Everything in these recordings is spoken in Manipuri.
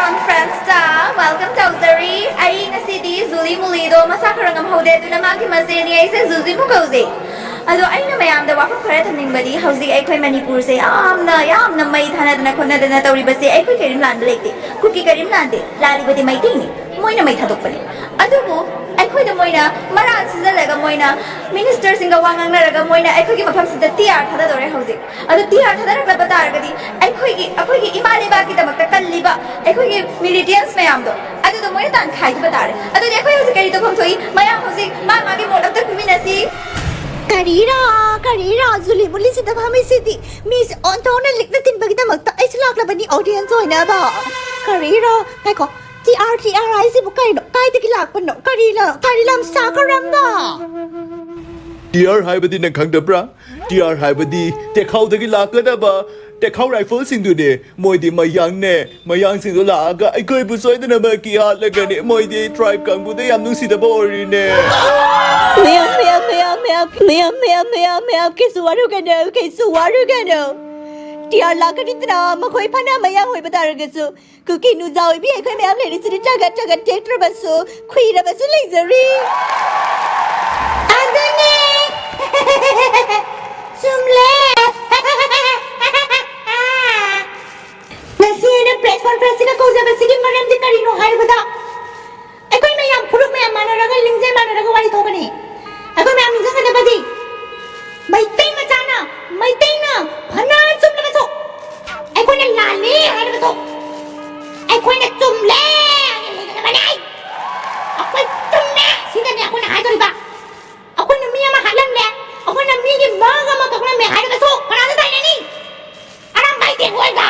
conference ta welcome to Zari ai ngasidi Zuli Mulido masakarangam hode duna magi maseni ai se Zuzi Mukauzi ado aina mayam da wafam khara thaningbadi hauzi ai khoi Manipur se yamna mai thana dana khona dana tawri base ai khoi karim land lekte Kuki karim lande lali badi mai tini moina mai thadokpani adubu ai khoi da moina maran sizalaga moina minister singa wangang naraga moina ai khoi gi mafam sida TR thada dore hauzi ado TR thada raga batargadi ai khoi gi imale ba ki damakta kalliba ai khoi gi militants mayam do ado do moina tan khai batare ado ai khoi hauzi kari to khom thoi mayam hauzi ma gi modam ta kuminasi Karira Zuli Muli sida phami sidi Miss Ontona likna tin bagida magta ai silak labani audience hoina ba Karira kai ko TR ai si bukai no kai ti kilak pano Karilam sakaram ba TR haibadi nang khangdabra TR haibadi tekhau dagi lakadaba tekhau rifle sing du de moidi mayang sing du laaga ai koi bu soidana ba ki halaga ne moidi tribe kang bu de yam nusi da bori ne Meow Kisuaru gano TR lakaditra makoi pana mayang hoi bataragasu Kuki nu zao bi ai khoi meow lady sidi jaga tektra basu khuira basu lasery Andane Sumle Nasi na press conference na kauza basigi maram de karino haibada ai khoi mayam phuruk mayam manaraga lingje manaraga wari thobani ai khoi mayam lingje kana badi Maitai macana Maitai na phana chumle baso ai khoi na lale hai baso ai khoi na chumle banai akoi chumle sida ne akoi na hai dori ba akoi na miya ma halam le akoi na mi gi baga ma kakna me hai baso kana da dai ni aram bai te hoi ga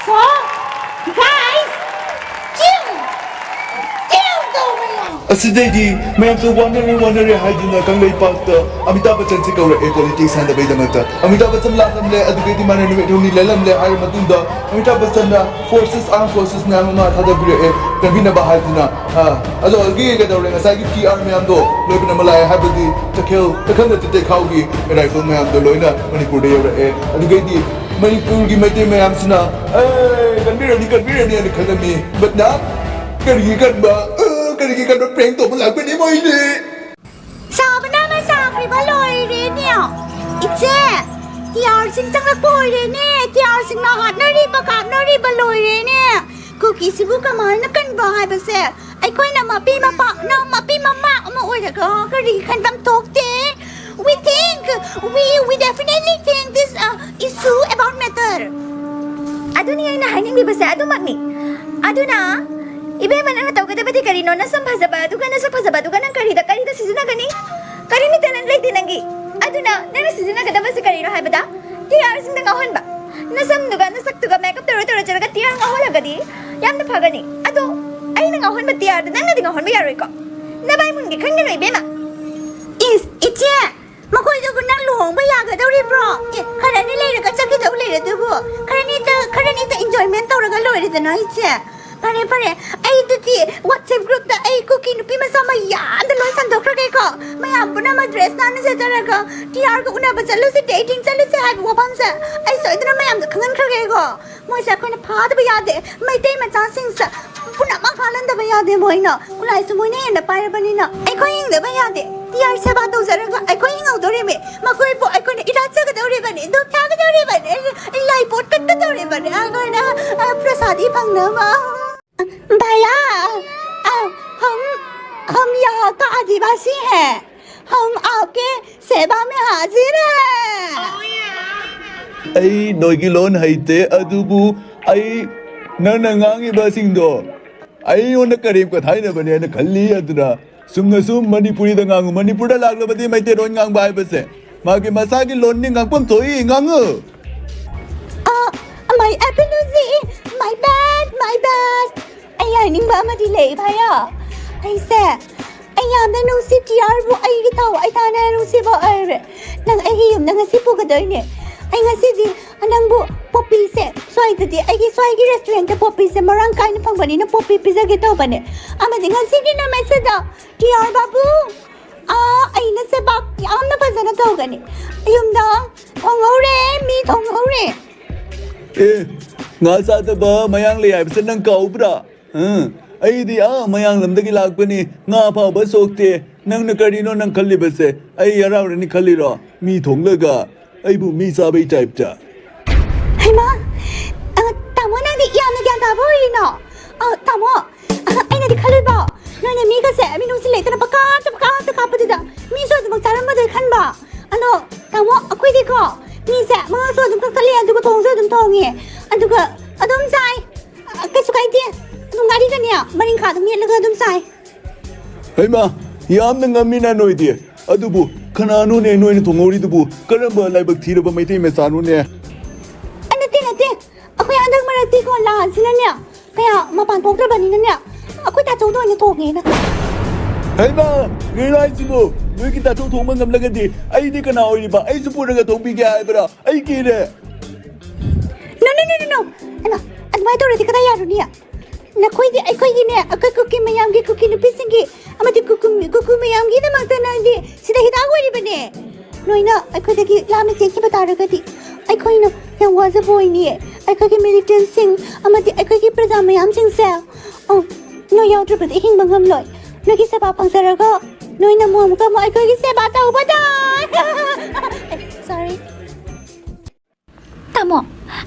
so guys chill go asidai mayam so wondering haidina kanglei pakta Amitabh Bachchan se kaura a politics and the Vedamata Amitabh Bachchan lam le adugedi manani thoni lalam le hai matunda Amitabh Bachchan na armed forces na ma thada bire e kanbina ba haidina ado gi ga dawre ngasai gi TR mayam do loibina malai habadi takhel takhana te khaugi rifle mayam do loina Manipur de yore e adugedi Manipur gi mate mayam sina kanbira ni khadami but na kari kan ba kari kan prank to malak pe ni moi ni Sabana ma sakri ba loi re niya Iche TR sing chang lak poi re ne TR sing na hat na ri ba loi re ne Kuki sibu kamal na kan ba hai ba se ai koi na ma pi ma pa na ma pi ma ma ma oi da ka kari kan tam tok te we definitely think this issue about matter aduni ai na haning bi basa adu magni aduna ibe manana tawgadabadi karino na sambhazaba dugana saphazaba dugana karida sizuna gani karini tanan leiti nangi aduna nana sizuna gadabasi karino haibada TR singda ngahonba nasam duga nasak duga makeup toro charaga TR ngaholaga di yamna phagani ado aina ngahonba TR da nanga di ngahonba yaroi ko nabai mungi khangna noi bema iche makoi du nang luhong ba ya ga dawri bro kharani leira ka chaki daw leira du bo kharani ta enjoyment tawraga loire da no iche pare ai tuti WhatsApp group da ai Kuki nupi masama yam da loi san dokra ko mayam buna ma dress na ne setara ko TR ko una ba chalu se dating chalu se hai wo ban sa ai so idna mayam da khangan khra ko moi sa ko na pha da ba ya de mai dei ma cha sing sa buna ma khalan da ba ya de moi na kulai su moi ne na pa ra bani na ai ko ing da ba ya de TR se ba do zara ko ai ko ing au do re me ma ko po ai ko ne ila cha ga do re bani do kya ga do re bani ai lai pot kat da do re bani ai ko na prasadi phang na ma भैया हम यहाँ का आदिवासी हैं हम आपके सेवा में हाजिर हैं ai noigi lon haite adubu ai nana ngangi ba singdo ai ona karim ka thaina bane na khalli aduna sumna sum Manipuri da ngangu Manipur da lagla badi mai te ron ngang ba ba se magi masagi lon ni ngang pam thoi ngangu my apology my bad ai ning ba ma delay bhaiya ai se ai yam na nu si TR bu ai gi taw ai ta na nu si ba ai nang ai hi yum nang si pu ga dai ne ai nga si di anang bu poppy se soi ta di ai gi soi gi restaurant ta poppy se marang kai na phang bani na poppy pizza gi taw bane ama di nga si gi na message da TR babu ai na se ba yam na ba zana taw ga ne yum da thong ho re mi thong ho re งาซาตบะมายังเลยไอ้เป็นนังเก่าปะไอ้ดิมายังลำตะกี้ลากปนี่งาพาบะโศกเตนังนักการิโนนังขัลลิบะเสไอ้ยาราเรนี่ขัลลิรอมีถงเลยกะไอ้บุมีซาไปใจปะให้มาตามว่านั่นดิยามในการตาพูดเนาะตามว่าไอ้นั่นดิขัลลิบะนั่นเนี่ยมีกระแสมีนุ่งสิเล็กแต่ปากกาปะดิดามีส่วนจะมักจารันมาเดินขันบ่อันโนตามว่าคุยดีก็มีแสมาส่วนจะทะเลจะมาทงส่วนจะทงเนี่ยอันตุกะอดมใจก็สุขไอเดียนุ่งงานที่กันเนี่ยมันยังขาดตรงนี้แล้วก็อดมใจเฮ้ยมายามนึงมีน่าหน่อยดิอะดูบุขนาดนู้นเนี่ยหน่วยนี่ถงเอาดิดูบุก็เริ่มเบอร์อะไรบักทีเราไม่ได้เมษานู้นเนี่ยอันนั้นที่aku yang ada merati ko lah sinanya kaya mapan pokra bani nanya aku tak tahu doanya to nge na hey ma ngai si bo we kita thong ma ngam laga di ai di kana oi ba ai su pu raga thong pi kya ai bra ai ki de no an mai to ri kada ya ru ni na khoi di ai khoi gi ne akai kuki mayam gi kuki nu pising gi amati kuku mayam gi na ma ta na di sida hita ko ri bane noi na ai khoi gi la me chen ki bata ra ga di ai khoi na yang wa za boy ni ai khoi gi militant sing amati ai khoi gi praja mayam sing sa no yaw tru ba hing bangam loi no gi sa ba pang sa ra ga noi na mo ka mo ai khoi gi sa ba ta ba da sorry tamo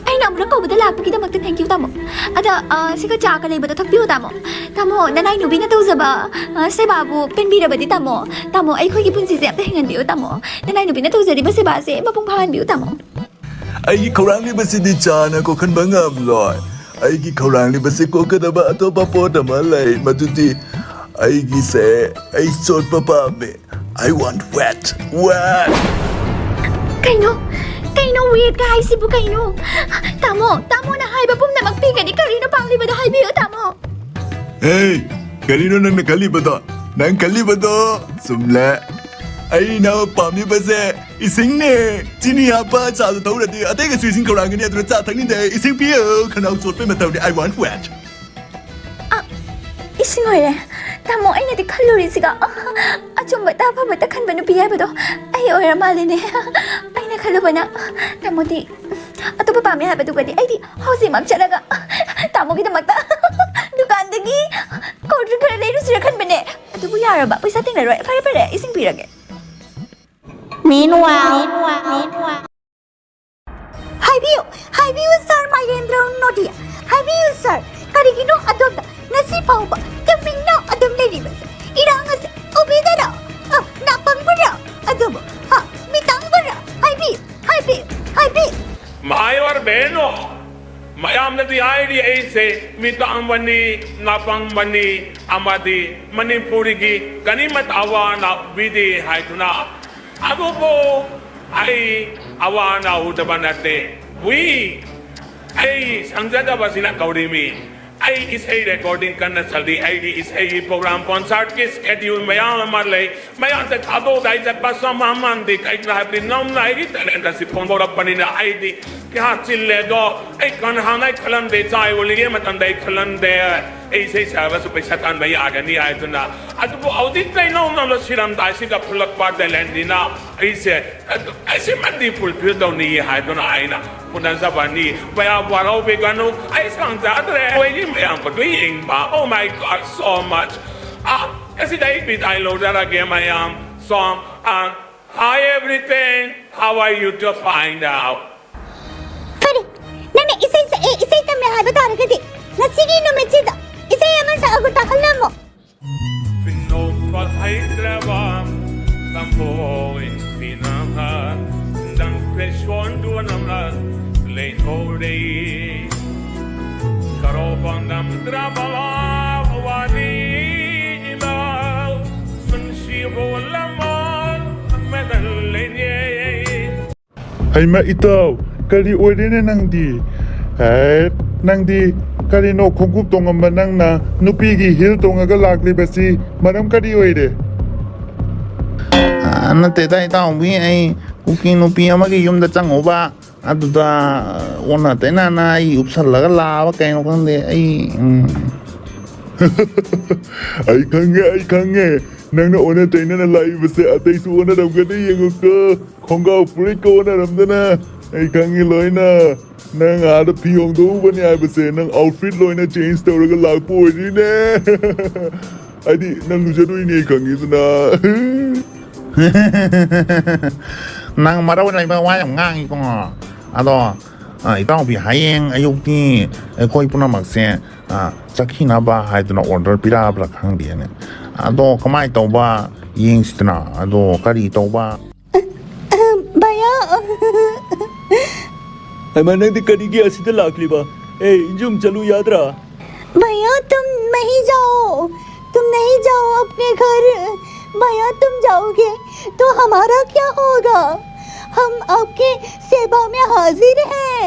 ai nam ra ko bada lak ki da mak thank you tamo ada sika cha ka lei bada thak piu tamo nanai nu bi na tu zaba se babu pen bi ra badi tamo ai khoi gi pun si se ta hengan biu tamo nanai nu bi na tu zari ba se ba se ba pung phan biu tamo ai gi khorang li ba si di cha na ko khan bangam loi ai gi khorang li ba se ko ka da ba to pa po da ma lai ma tu ti ai gi se ai sot papa me I want wet kaino weird guys sibu kaino tamo na hai ba pum na magpi ka di karino pang li ba da hai bi tamo hey karino nang nakali ba da nang kali ba da sumla ai na pa mi ba se ising ne jini ya ba cha da tau ra di atai ga sui sing ko rang ne da cha thang ni de ising pi khanau chot pe ma tau de I want wet ising oi le tamo ai na di khaluri siga achum ba ta pa ba ta khan ba nu pi ai ba do ai oi ra ma le ne ai na khalu ba na tamo di ato pa mi ha ba du ga di ai di house mam cha ga tamo gi da mak ta dukan da gi cold drink ra le ru sira khan ba ne atu bu ya ra ba paisa ting la roi pare ising pi ra ge meanwhile hi view sir my endro no dia hi view sir karigino adom nasi pau ba kaming no adom le di ba irang as obidara na pangbara adom mitang bara hi view माई और बहनों मयाम नदी आईडी ऐसे मितांग बनी नापंग बनी अमादी मणिपुरी की गनीमत आवाना विधि है तुना अब वो आई आवाना उठबनते वी आई संजय बसिना कौड़ी में आई इसे रिकॉर्डिंग करना चलती आई इसे प्रोग्राम कॉन्सर्ट के स्केड्यूल में यहाँ हमारे मैं यहाँ से खादो दाई से बस मामन दी कहीं ना अपनी नाम ना आई टैलेंट से फोन बोला बनी ना आई दी क्या चिल्ले दो एक कन्हाना एक खलन दे चाहे वो लिए मतलब दे खलन दे ऐसे सर्विस पे शतान भाई आगे नहीं आए तो ना आज वो अवधि कहीं ना उन्होंने शिरम दासी का फुलक पार दे लेंदी ना ऐसे मंदी फुल फिर दो नहीं है तो ना आए ना पुनः ज़बानी वया वालों पे गानों ऐसा अंदाज़ है वही मैं आपको तो ये इंबा oh my god so much ऐसे दाई भी दाई लोग जरा game I am song hi everything how are you to find out Fari, nana isay ta may bata ra gadi. Nasigi no mechida. Isay yaman sa agut takal mo. Pinopal Hyderabad Tamboy Pinaha Dan presyon doon naman late holiday Karobang nam drabala Wadi ilaw Mansiro lamang Medalene Ay ma itaw kali oi ne nang di nang di kali no khongkup tong am nang na nupi gi hil tong ga lak li basi maram kali oi de na te dai ta wi ai kuki nupi ama gi yum da chang oba adu da ona te na na ai upsal la la wa kai no kan de ai ai khange nang na ona te na lai basi atai su ona dam ga de yeng ko khonga puri ko ona ram da na Ai kangi loina nang ada piyong do bani ai base nang outfit loina change tawraga lakpo ri ne. Adi nang lujadoi ne kangi duna. Nang maraw na iba wayang ngang iko ado itang pi hayeng ayuk ni koi puna magse sakina ba haiduna order pira bla khang dia ne ado kamai to ba ying sitna ado kari to ba भैया Nang di kadi gi asita lakli ba. Jum chalu याद रहा. भैया तुम नहीं जाओ अपने घर भैया तुम जाओगे तो हमारा क्या होगा हम आपके सेवा में हाजिर हैं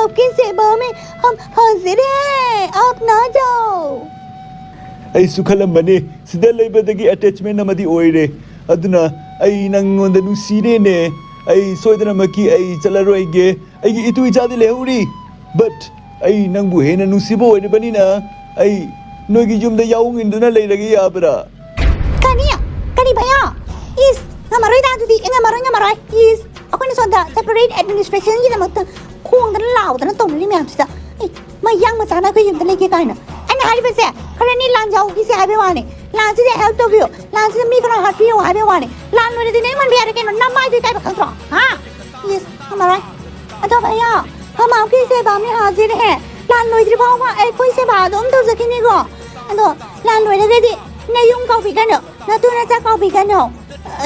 आपके सेवा में हम हाजिर हैं आप ना जाओ Ai sukhalambane sida leibadagi attachment amadi oire aduna ai nangonda nusire ne ai soidana maki ai chalaroige ai gi itu ichadi leuri but ai nangbu hena nusibo oire banina ai noigi jumda yaung induna leiragi yabra कनी भैया इस हमारे दादू दी हमारा इस अखोने सोंदा सेपरेट एडमिनिस्ट्रेशन की नमत खोंगदन लाउदन तोमली म्यामसिदा मैं यांग मचाना को युमद लेके कायना अने हारिबसे खरनी लान जाओगी से हाबे वाने लान से हेल्प तो बियो लान से मी करा हापियो हाबे वाने लान नो दिने मन बियारे के नम्मा दी काय बखंत्रो हां यस हमारा अतो भैया हम आपकी सेवा में हाजिर हैं लान नो इद्रि बावा ए कोई सेवा दोम तो जकिनी गो अतो लान नो रेडी ने yung kau bigano natuna sa kau bigano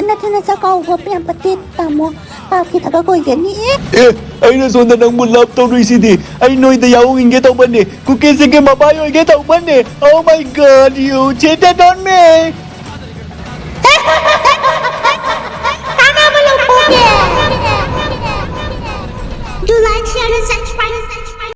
natuna sa kau go pian patit tamo pa kita ka koi gani ai na sonda nang mulap to risidi ai noi da yaung inge to banne kuke sige mabayo inge to banne oh my god you cheated on me Tama mo lang po. Do like, share, and subscribe.